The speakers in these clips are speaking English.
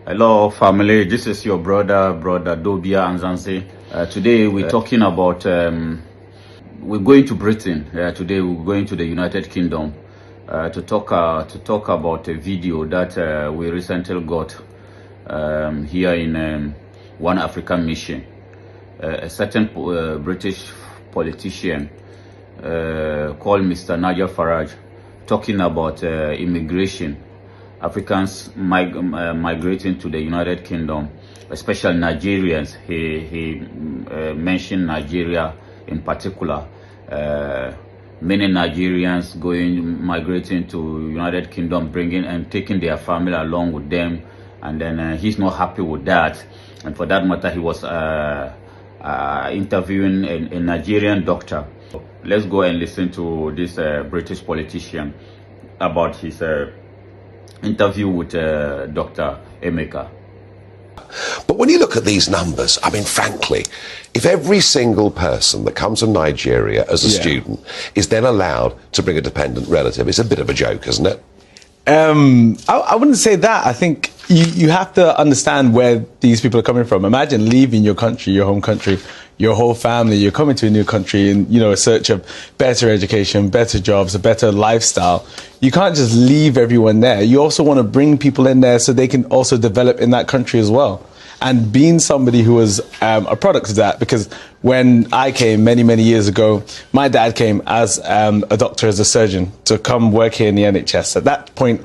Hello, family. This is your brother Dobea and Zanzi. Today we're talking about we're going to Britain. Today we're going to the United Kingdom to talk about a video that we recently got here in one African mission. A certain British politician called Mr. Nigel Farage talking about immigration. Africans migrating to the United Kingdom, especially Nigerians. He mentioned Nigeria in particular. Many Nigerians migrating to United Kingdom, bringing and taking their family along with them, and then he's not happy with that. And for that matter, he was interviewing a Nigerian doctor. Let's go and listen to this British politician about his interview with Dr. Emeka. But when you look at these numbers, I mean, frankly, if every single person that comes from Nigeria as a student is then allowed to bring a dependent relative, it's a bit of a joke, isn't it? I wouldn't say that. I think you have to understand where these people are coming from. Imagine leaving your country, your home country, your whole family. You're coming to a new country in, a search of better education, better jobs, a better lifestyle. You can't just leave everyone there. You also want to bring people in there so they can also develop in that country as well. And being somebody who was a product of that, because when I came many, many years ago, my dad came as a doctor, as a surgeon, to come work here in the NHS. At that point,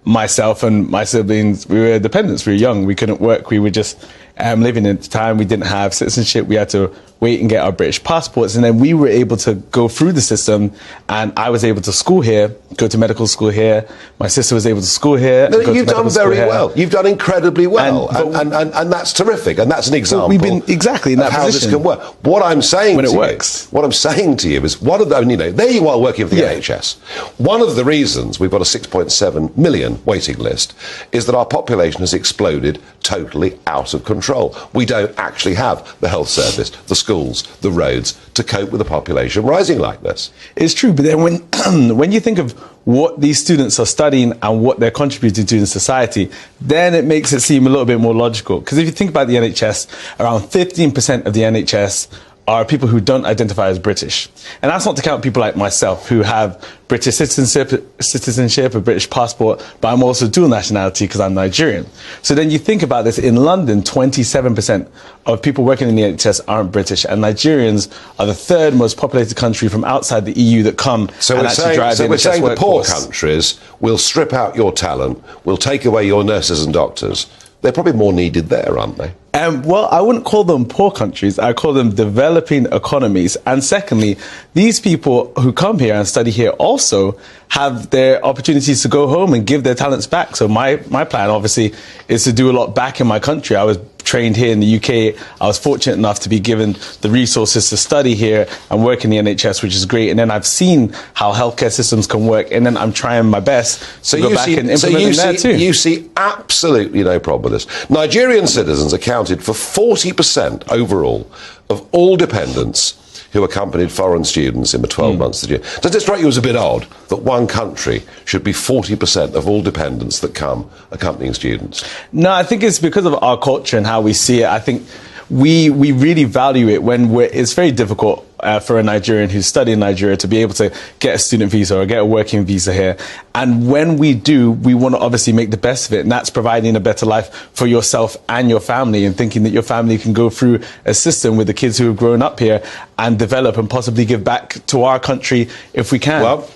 myself and my siblings, we were dependents. We were young. We couldn't work. We were just living at the time. We didn't have citizenship. We had to wait and get our British passports. And then we were able to go through the system. And I was able to school here, go to medical school here. My sister was able to school here. No, you've done very well. You've done incredibly well. And that's terrific. And that's an example we've been exactly in that how position. this can work. What I'm saying when to it you, works. What I'm saying to you is one of the, there you are working for the NHS. One of the reasons we've got a 6.7 million waiting list is that our population has exploded totally out of control. We don't actually have the health service, the schools, the roads to cope with a population rising like this. It's true, but then when you think of what these students are studying and what they're contributing to in society, then it makes it seem a little bit more logical. Because if you think about the NHS, around 15% of the NHS are people who don't identify as British. And that's not to count people like myself who have British citizenship, a British passport, but I'm also dual nationality because I'm Nigerian. So then you think about this, in London, 27% of people working in the NHS aren't British, and Nigerians are the third most populated country from outside the EU that come and actually drive the NHS workforce. So we're saying the poor countries will strip out your talent, will take away your nurses and doctors. They're probably more needed there, aren't they? Well, I wouldn't call them poor countries. I call them developing economies. And secondly, these people who come here and study here also have their opportunities to go home and give their talents back. So my plan, obviously, is to do a lot back in my country. I was trained here in the UK. I was fortunate enough to be given the resources to study here and work in the NHS, which is great. And then I've seen how healthcare systems can work, and then I'm trying my best to go back and implement that too. You see absolutely no problem with this. Nigerian citizens accounted for 40% overall of all dependents who accompanied foreign students in the 12 months this year. Does it strike you as a bit odd that one country should be 40% of all dependents that come accompanying students? No, I think it's because of our culture and how we see it. I think we really value it when it's very difficult for a Nigerian who's studying in Nigeria to be able to get a student visa or get a working visa here. And when we do, we want to obviously make the best of it. And that's providing a better life for yourself and your family, and thinking that your family can go through a system with the kids who have grown up here and develop and possibly give back to our country if we can. Well,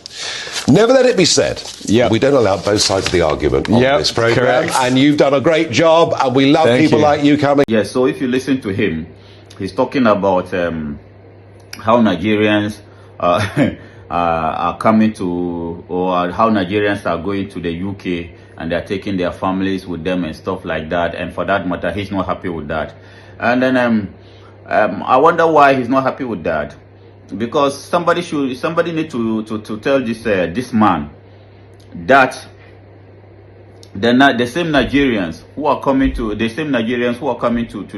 never let it be said. We don't allow both sides of the argument on this programme. And you've done a great job, and we love people like you coming. Yeah, so if you listen to him, he's talking about how Nigerians are coming to, or how Nigerians are going to the UK and they're taking their families with them and stuff like that. And for that matter, he's not happy with that. And then I wonder why he's not happy with that. Because somebody need to tell this man that the same Nigerians who are coming to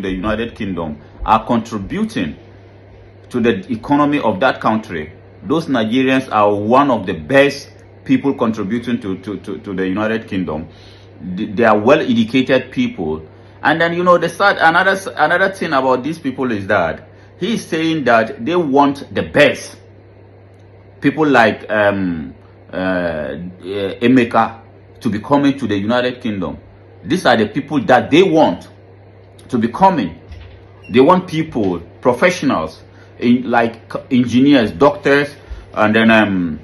the United Kingdom are contributing to the economy of that country. Those Nigerians are one of the best people contributing to the United Kingdom. They are well-educated people. And then, another thing about these people is that he's saying that they want the best. People like Emeka to be coming to the United Kingdom. These are the people that they want to be coming. They want people, professionals, like engineers, doctors, and then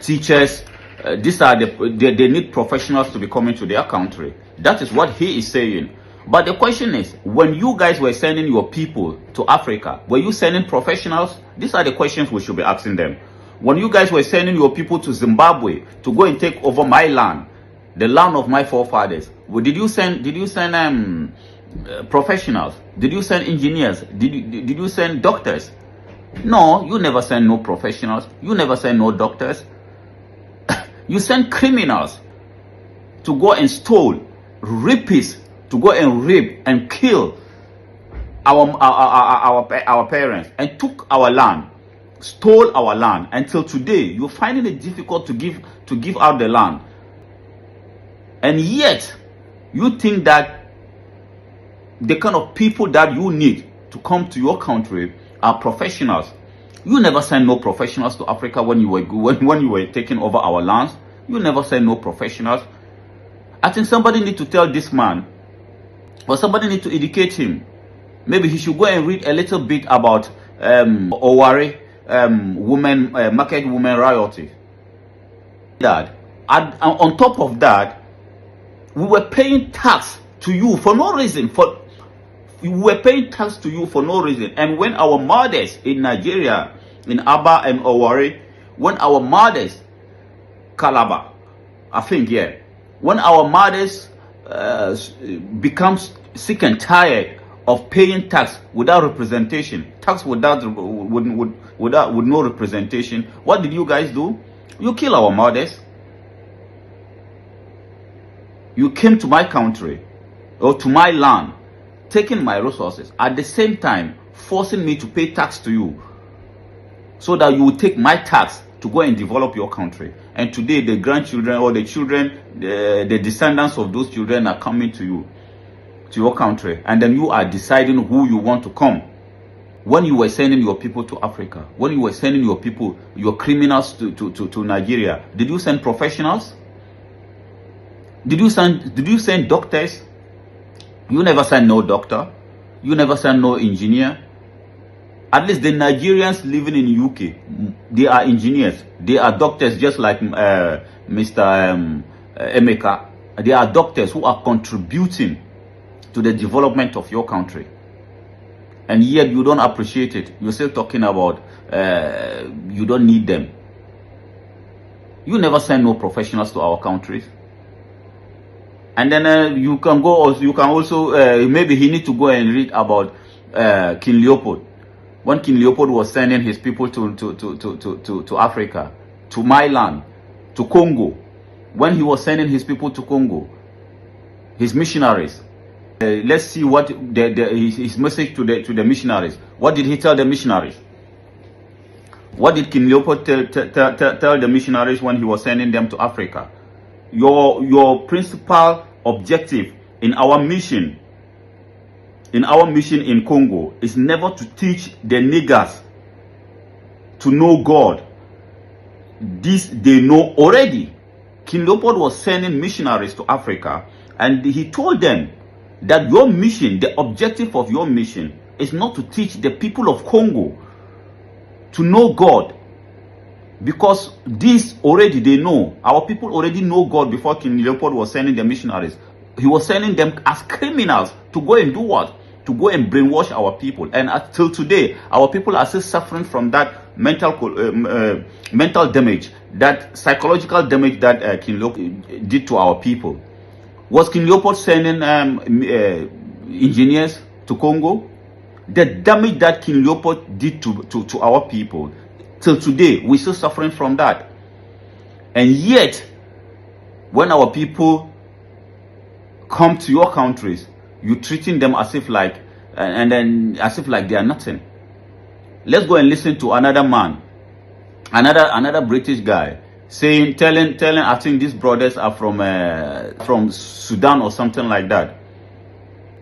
teachers. These are they need professionals to be coming to their country. That is what he is saying. But the question is, when you guys were sending your people to Africa, were you sending professionals? These are the questions we should be asking them. When you guys were sending your people to Zimbabwe to go and take over my land, the land of my forefathers, did you send professionals? Did you send engineers? Did you send doctors? No, you never send no professionals. You never send no doctors. You send criminals to go and steal, rapists to go and rape and kill our parents, and took our land, stole our land. Until today, you're finding it difficult to give out the land, and yet you think that the kind of people that you need to come to your country are professionals. You never send no professionals to Africa when you were taking over our lands. You never send no professionals. I think somebody need to tell this man, or somebody need to educate him. Maybe he should go and read a little bit about Owari market women royalty. That, and on top of that, we were paying tax to you for no reason. We were paying tax to you for no reason. And when our mothers in Nigeria, in Aba and Owari, when our mothers, Calabar, I think, yeah, when our mothers becomes sick and tired of paying tax without representation, tax with no representation, what did you guys do? You kill our mothers. You came to my country or to my land, taking my resources, at the same time forcing me to pay tax to you, so that you would take my tax to go and develop your country. And today the grandchildren or the children, the descendants of those children are coming to you, to your country, and then you are deciding who you want to come. When you were sending your people to Africa, when you were sending your people, your criminals to Nigeria, did you send professionals? Did you send doctors? You never send no doctor. You never send no engineer. At least the Nigerians living in UK, they are engineers. They are doctors, just like Mr. Emeka. They are doctors who are contributing to the development of your country. And yet you don't appreciate it. You're still talking about you don't need them. You never send no professionals to our countries. And then you can also maybe he need to go and read about King Leopold. When King Leopold was sending his people to Africa, to my land, to Congo, when he was sending his people to Congo, his missionaries, let's see what his message to the missionaries. What did he tell the missionaries? What did King Leopold tell the missionaries when he was sending them to Africa? Your principal objective in our mission in Congo is never to teach the niggers to know God. This they know already. King Leopold was sending missionaries to Africa, and he told them that your mission, the objective of your mission, is not to teach the people of Congo to know God, because this already they know. Our people already know God before King Leopold was sending the missionaries. He was sending them as criminals to go and do what? To go and brainwash our people. And until today, our people are still suffering from that mental damage, that psychological damage that King Leopold did to our people. Was King Leopold sending engineers to Congo? The damage that King Leopold did to our people, till today, we're still suffering from that. And yet, when our people come to your countries, you treating them as if like, and then as if like they are nothing. Let's go and listen to another man, another British guy. telling, I think these brothers are from Sudan or something like that,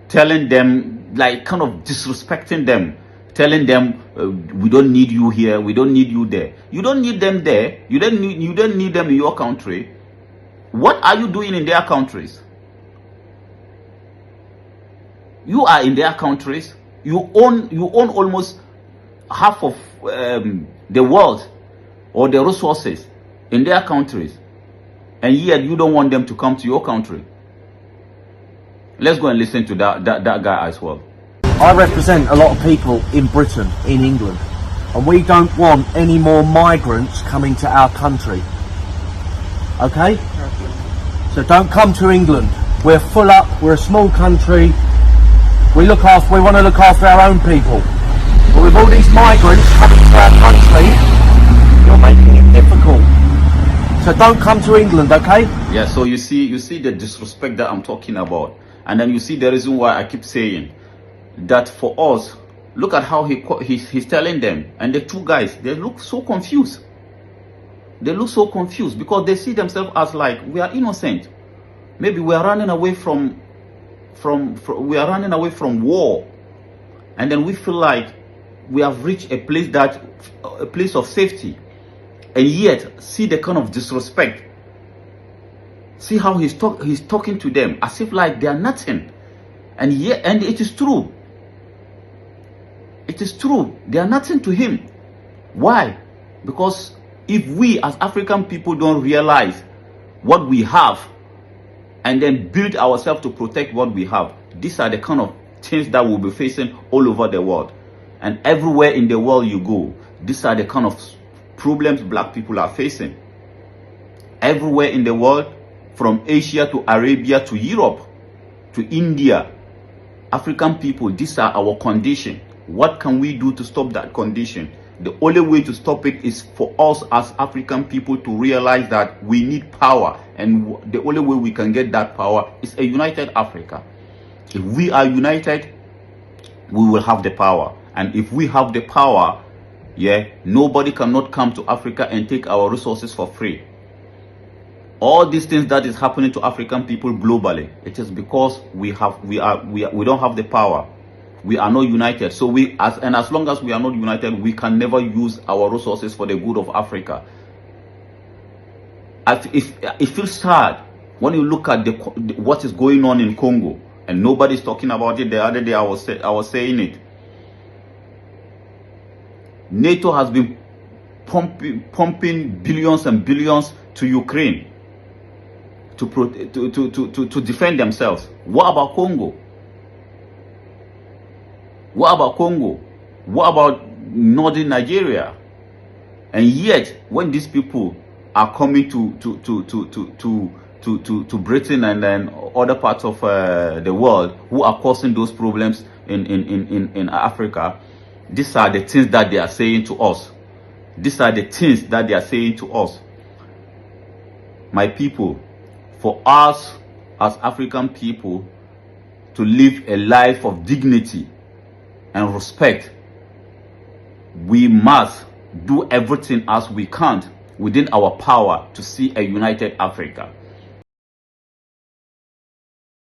telling them, like, kind of disrespecting them, telling them, we don't need you here, we don't need you there. You don't need them there. You don't need them in your country. What are you doing in their countries? You are in their countries. You own almost half of the world or the resources in their countries, and yet you don't want them to come to your country. Let's go and listen to that guy as well. I represent a lot of people in Britain, in England, and we don't want any more migrants coming to our country. Okay? So don't come to England. We're full up, we're a small country. We want to look after our own people. But with all these migrants coming to our country, you're making it difficult. So don't come to England, okay? Yeah, so you see the disrespect that I'm talking about. And then you see the reason why I keep saying that for us, look at how he's telling them. And the two guys, they look so confused. They look so confused because they see themselves as like, we are innocent. Maybe we are running away from war. And then we feel like we have reached a place of safety. And yet, see the kind of disrespect. See how he's talking to them as if like they are nothing. And it is true. It is true. They are nothing to him. Why? Because if we as African people don't realize what we have and then build ourselves to protect what we have, these are the kind of things that we'll be facing all over the world. And everywhere in the world you go, these are the kind of problems black people are facing. Everywhere in the world, from Asia to Arabia to Europe to India, African people, these are our condition. What can we do to stop that condition? The only way to stop it is for us as African people to realize that we need power, and the only way we can get that power is a united Africa. If we are united, we will have the power. And if we have the power, yeah, nobody cannot come to Africa and take our resources for free. All these things that is happening to African people globally, it is because we don't have the power. We are not united. So as long as we are not united, we can never use our resources for the good of Africa. It feels sad when you look at what is going on in Congo, and nobody's talking about it. The other day I was saying it. NATO has been pumping billions and billions to Ukraine to defend themselves. What about Congo? What about Congo? What about northern Nigeria? And yet, when these people are coming to Britain and then other parts of the world who are causing those problems in Africa, these are the things that they are saying to us. These are the things that they are saying to us. My people, for us as African people to live a life of dignity and respect, we must do everything as we can within our power to see a united Africa.